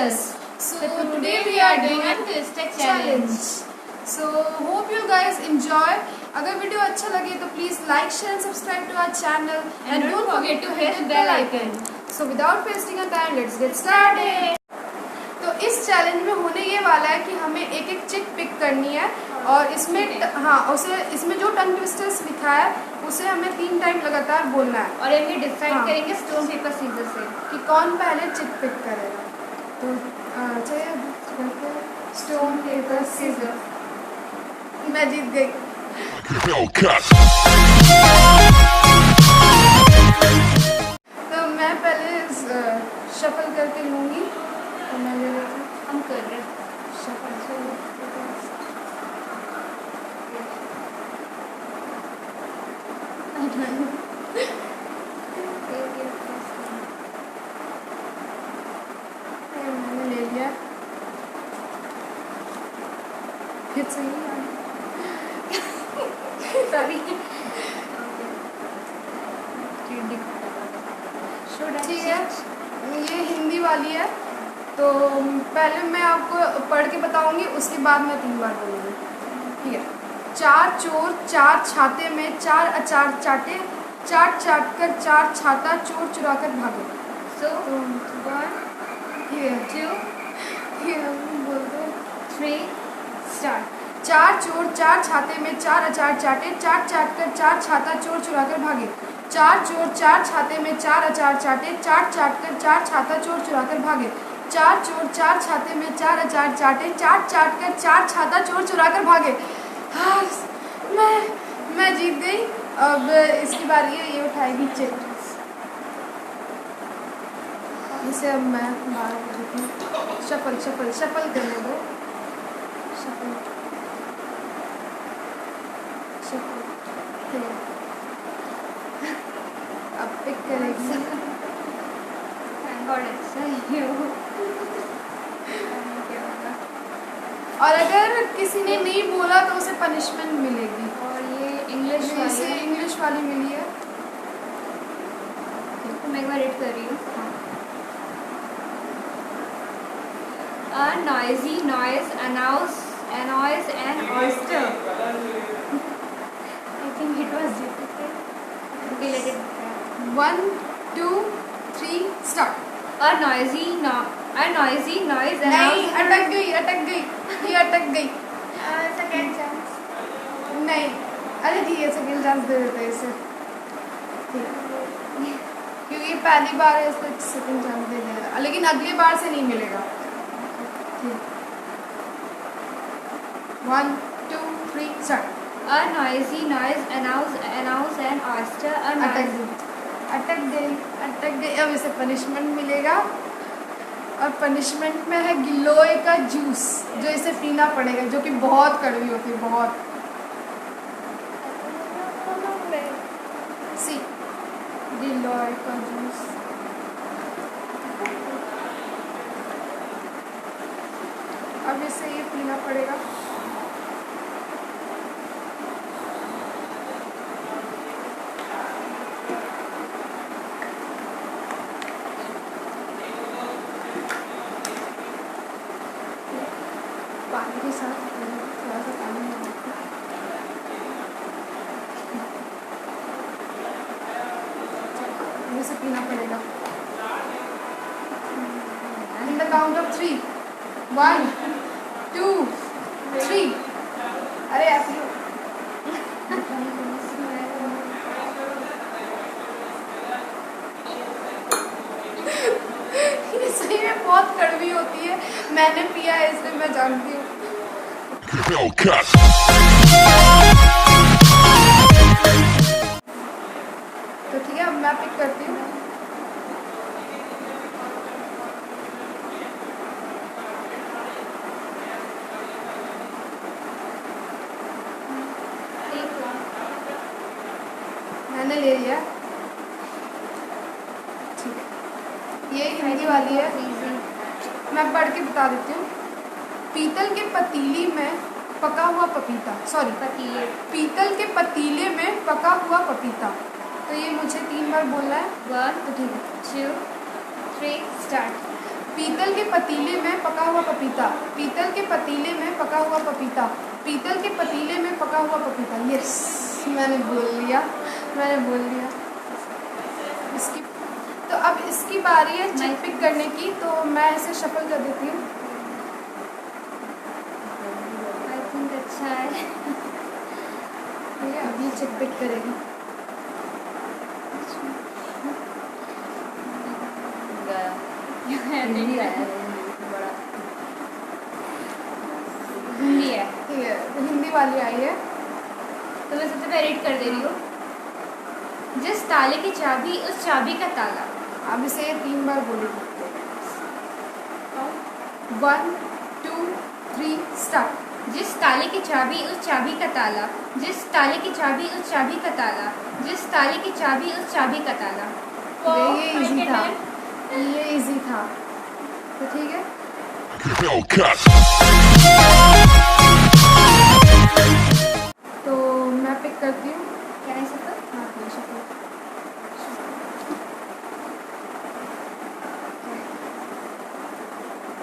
twist. So today we are doing a twist challenge. So hope you guys enjoy. अगर video अच्छा लगे तो please like share and subscribe to our channel and don't forget to hit the bell icon. So without wasting our time, let's get started. तो इस challenge में होने ये वाला है कि हमें एक एक चिट पिक करनी है और इसमें जो टंग ट्विस्टर्स लिखा है उसे हमें 3 टाइम लगातार बोलना है और ये डिसाइड करेंगे स्टोन पेपर सीजर से कि कौन पहले चिट पिक करेगा। तो चलिए स्टोन पेपर सीजर। मैं जीत गई। तो मैं पहले शफल करके लूँगी। तो मैं ले लेती हूँ। हम कर रहे हैं शफल से मैंने ले लिया। फिर सही सॉरी ठीक है। ये हिंदी वाली है तो पहले मैं आपको पढ़ के बताऊंगी, उसके बाद मैं 3 बार बोलूँगी। ठीक है। 4 चोर 4 छाते में 4 अचार चाटे, चाट चाट कर 4 छाता चोर चुरा कर भागे। सो 1 2 बोल दो 3 स्टार्ट। 4 चोर 4 छाते में 4 अचार चाटे, चाट चाट कर 4 छाता चोर चुरा कर भागे। 4 चोर 4 छाते में 4 अचार चाटे, चाट चाट कर 4 छाता चोर चुरा कर भागे। 4 चोर 4 छाते में 4 अचार चाटे, चाट चाट कर 4 छाता चोर चुरा कर भागे। हाँ, मैं जीत गई। अब इसकी बारी है, ये उठाएगी चिट। इसे अब मैं बाहर करती हूँ। शफल करने दो। अब पिक करेगी। और अगर किसी ने नहीं बोला तो उसे पनिशमेंट मिलेगी। और ये इंग्लिश वाली मिली है। तो मैं एक बार रीड कर रही हूँ। A noisy noise annoys an oyster. I think it was difficult. Okay, let it. 1 2 3 start. A noisy noise नहीं, annoys. अटक गई। ये अटक गई। Second chance. नहीं, अरे ठीक है, सेकेंड चांस दे देते हैं इसे। क्योंकि ये पहली बार है, इसको सेकेंड चांस दे देगा, लेकिन अगली बार से नहीं मिलेगा। 1 2 3 start. A noisy noise annoys an oyster. अटक गई। अब इसे पनिशमेंट मिलेगा और पनिशमेंट में है गिलोय का जूस, जो इसे पीना पड़ेगा, जो कि बहुत कड़वी होती है, बहुत। सी गिलोय का जूस। अब इसे ये पीना पड़ेगा। पानी के साथ थोड़ा सा पानी इसे पीना पड़ेगा। In the count of 3 1 2 3। अरे ऐसे ये सही में बहुत कड़वी होती है। मैंने पिया है इसलिए मैं जानती हूँ। तो ठीक है, अब मैं पिक करती हूँ। मैंने ले लिया। ठीक है, ये हिंदी वाली है, मैं पढ़ के बता देती हूँ। पीतल के पतीली में पका हुआ पपीता, पीतल के पतीले में पका हुआ पपीता। तो ये मुझे 3 बार बोलना है। 1 2 3 स्टार्ट। पीतल के पतीले में पका हुआ पपीता, पीतल के पतीले में पका हुआ पपीता, पीतल के पतीले में पका हुआ पपीता। यस, मैंने बोल लिया। इसकी तो अब इसकी बारी है चिट पिक करने की, तो मैं इसे शफल कर देती हूँ। आई थिंक अच्छा है। ठीक है, अब ये चिट पिक करेगी। हिंदी है। हिंदी है। ठीक है, हिंदी वाली आई है। तो मैं सबसे पहले रीड कर दे रही हूँ। जिस ताले की चाबी उस चाबी का ताला। अब इसे 3 बार बोलेगी। 1 2 3 स्टार्ट। जिस ताले की चाबी उस चाबी का ताला, जिस ताले की चाबी उस चाबी का ताला, जिस ताले की चाबी उस चाबी का ताला। ये इजी था, ये इजी था। तो ठीक है, तो मैं पिक करती हूँ। क्या है सब? हाँ, ये शफल।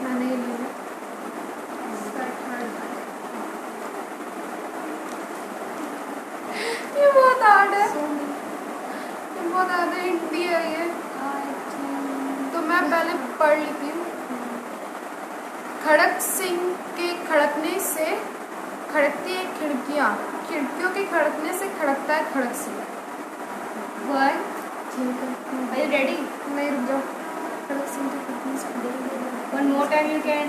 मैंने ये लिया। ये बहुत हार्ड है, ये बहुत हार्ड है, हिंदी है ये। तो मैं पहले पढ़ लेती हूँ। खड़क सिंह के खड़कने से खड़कती है खिड़कियाँ, खिड़कियों के खड़कने से खड़कता है खड़क सिंह। वन। ठीक है, Are you ready? नहीं, रुक जाओ। खड़क सिंह के खड़कने से One more time you can.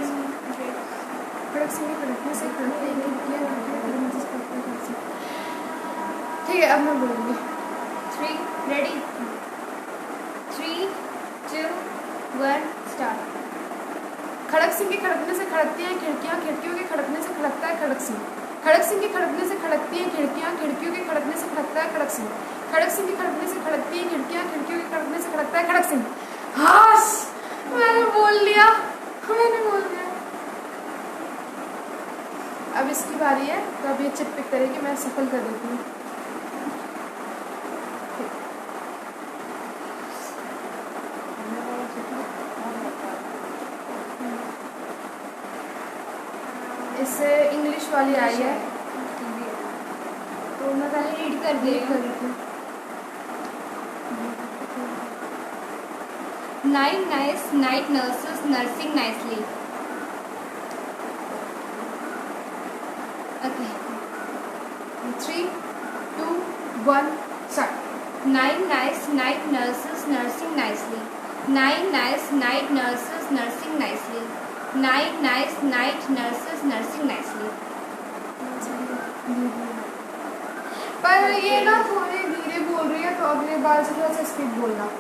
खड़क सिंह के खड़कने से खड़कती है खिड़कियाँ, खिड़कियों के खड़कने से खड़कता है खड़क सिंह। ठीक है, अब मैं बोलूँगी। 3 ready. 3 2 1 start. खड़क सिंह के खड़कने से खड़कती हैं खिड़कियाँ, खिड़कियों के खड़कने से खड़कता है खड़क सिंह। खड़क सिंह के खड़कने से खड़कती हैं खिड़कियाँ, खिड़कियों के खड़कने से खड़कता है खड़क सिंह। खड़क सिंह के खड़कने से खड़कती हैं खिड़कियाँ, खिड़कियों के खड़कने से खड़कता है खड़क सिंह। हाश, मैंने बोल लिया। अब इसकी बारी है, तो अब ये चिट पिक करेगी, मैं सफल कर देती हूँ। इससे इंग्लिश वाली आई है, तो मैं पहले रीड कर दे रही हूँ। 9 nice night nurses nursing nicely. Okay. 3 2 1 start. 9 nice night nurses nursing nicely. 9 nice night nurses nursing nicely. 9 nice night nurses nursing nicely. पर ये ना थोड़े धीरे बोल रही है, तो अगले बार से थोड़ा सा स्पीड बोलना।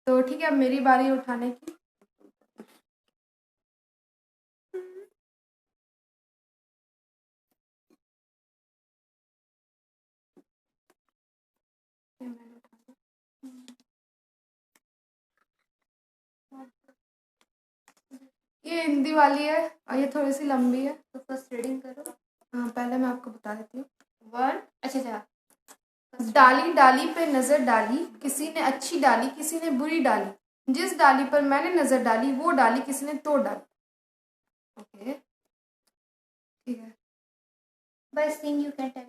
तो ठीक है, अब मेरी बारी उठाने की। ये हिंदी वाली है और ये थोड़ी सी लंबी है, तो फर्स्ट रीडिंग करो। हाँ, पहले मैं आपको बता देती हूँ। 1 अच्छा डाली डाली पे नजर डाली, किसी ने अच्छी डाली किसी ने बुरी डाली, जिस डाली पर मैंने नजर डाली वो डाली किसी ने तोड़ डाली। ओके, ठीक है। by seeing you can tell.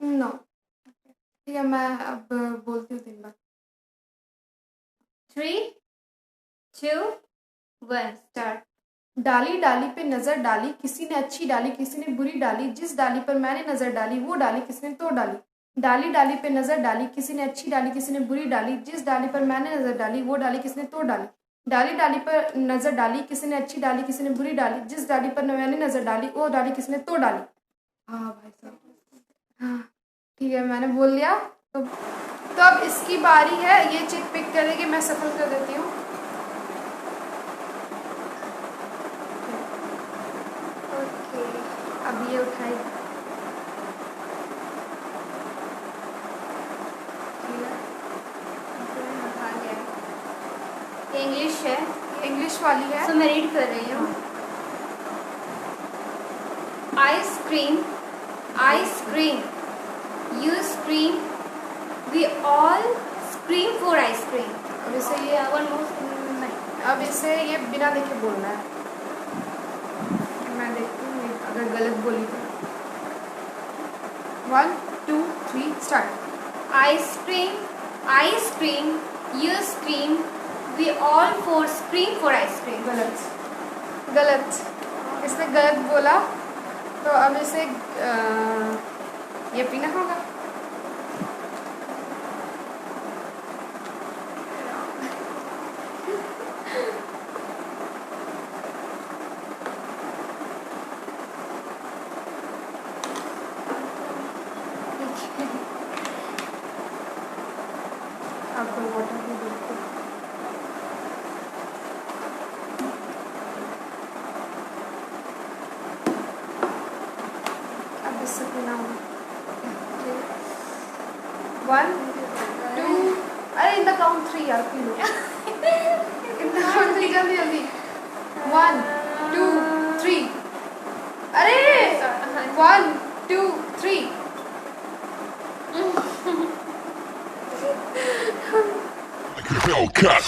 No, ठीक है, मैं अब बोलती हूँ 3 बार। 3 2 1 start. डाली डाली पे नजर डाली, किसी ने अच्छी डाली किसी ने बुरी डाली, जिस डाली पर मैंने नजर डाली वो डाली किसी ने तोड़ डाली। डाली डाली पे नजर डाली, किसी ने अच्छी डाली किसी ने बुरी डाली, जिस डाली पर मैंने नजर डाली वो डाली किसी ने तोड़ डाली। डाली डाली पर नजर डाली, किसी ने अच्छी डाली किसी ने बुरी डाली, जिस डाली पर मैंने नजर डाली वो डाली किसी ने तोड़ डाली। हाँ भाई साहब, हाँ ठीक है, मैंने बोल लिया। तो अब इसकी बारी है, ये चिट पिक करेगी, मैं सफल कर देती हूँ। ओके, अब ये उठाएगी। ये इंग्लिश है, इंग्लिश वाली है, तो मैं रीड कर रही हूँ। Ice cream ice cream You scream. We all scream for ice cream. अब इसे ये One more. नहीं. अब इसे ये बिना देखे बोलना है. मैं देखती हूँ ये अगर गलत बोली तो. 1 2 3 start. Ice cream. Ice cream. You scream. We all four scream for ice cream. गलत गलत. इसने गलत बोला तो अब इसे ये पीना होगा. आपको वाटर भी देते. अब इससे पीना होगा. 1 2 अरे इन द काउंट 3 यार P low. In the count 3 जल्दी जल्दी. 1 2 3 अरे 1 2 3 Hellcat.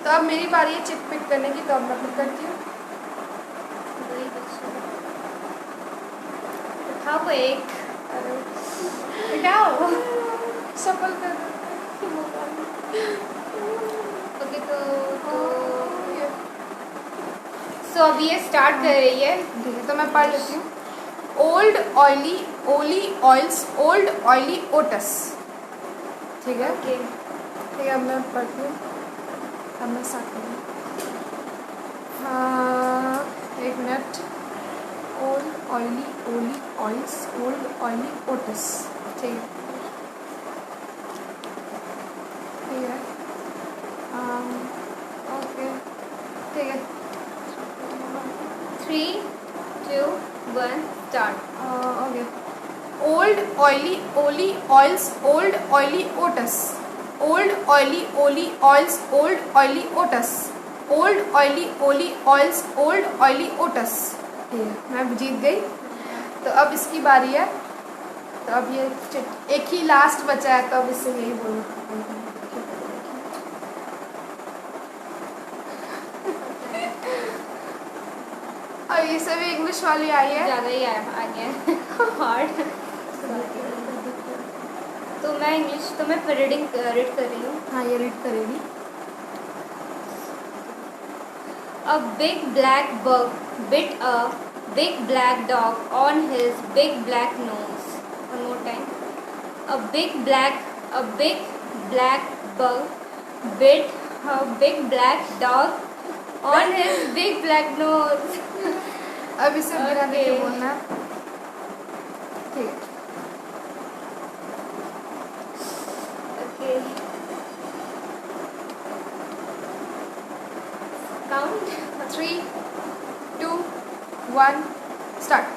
तो अब मेरी बारी है चिप पिक करने की. तो अब मैं पिक करती हूँ. उठाओ एक. अरे उठाओ. सफल कर. ओके तो अब ये स्टार्ट कर रही है. ठीक है तो मैं पढ़ लेती हूँ. Old oily Ollie oils old oily oats. ठीक है ओके. ठीक है अब मैं पढ़ती हूँ. अब मैं स्टार्ट करूँ. हाँ एक minute. Old oily Ollie oils old oily oats. ठीक है ठीक है. ओके ठीक है. 3 2 1 start. Okay. Old oily Ollie oils old oily autos old oily Ollie oils old oily autos old oily Ollie oils old oily autos. मैं जीत गई. तो अब इसकी बारी है. तो अब ये एक ही लास्ट बचा है. तो अब इससे यही बोलूँ. और ये सभी इंग्लिश वाली आई है. ज़्यादा ही आ गया हार्ड. तो मैं इंग्लिश तो मैं रीड कर रही हूँ. हाँ ये रीड करेगी. A big black bug bit a big black dog on his big black nose. One more time. A big black bug bit a big black dog on his big black nose. अब इसे बिना देखे Okay. बोलना है. ठीक है. Okay. Count. 3 2 1 start.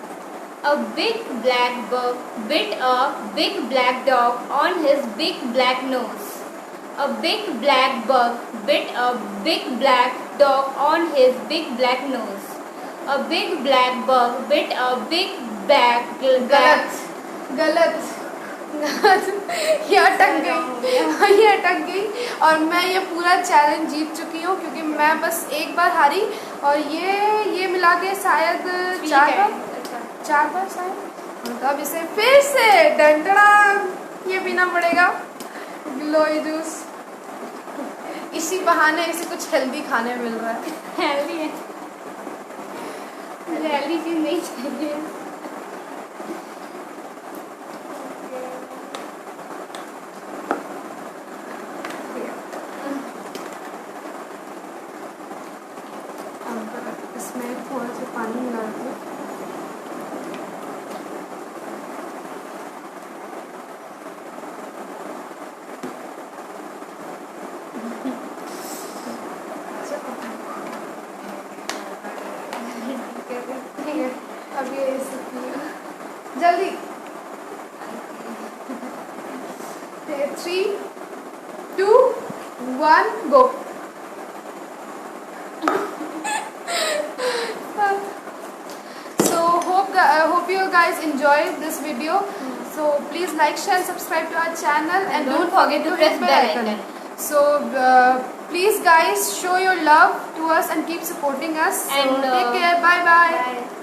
A big black bug bit a big black dog on his big black nose. A big black bug bit a big black dog on his big black nose. A big black bug bit a big black गलत गलत गलत. ये अटक गई. ये अटक गई. और मैं ये पूरा चैलेंज जीत चुकी हूँ क्योंकि मैं बस एक बार हारी. और ये मिला के शायद 4 बार शायद. तो अब इसे फिर से डंडना ये पीना पड़ेगा. Glowy juice. इसी बहाने इसे कुछ हेल्दी खाने मिल रहा है. हेल्दी है. मुझे हेल्दी चीज़ नहीं चाहिए. अब इसमें थोड़ा सा पानी मिला देती हूँ. ठीक है अब ये जल्दी. 3 2 1 गो. So hope you guys enjoyed this video. So please like, share, and subscribe to our channel, and don't forget to press hit bell icon. So please guys, show your love to us and keep supporting us. So And, take care. Bye bye. Bye.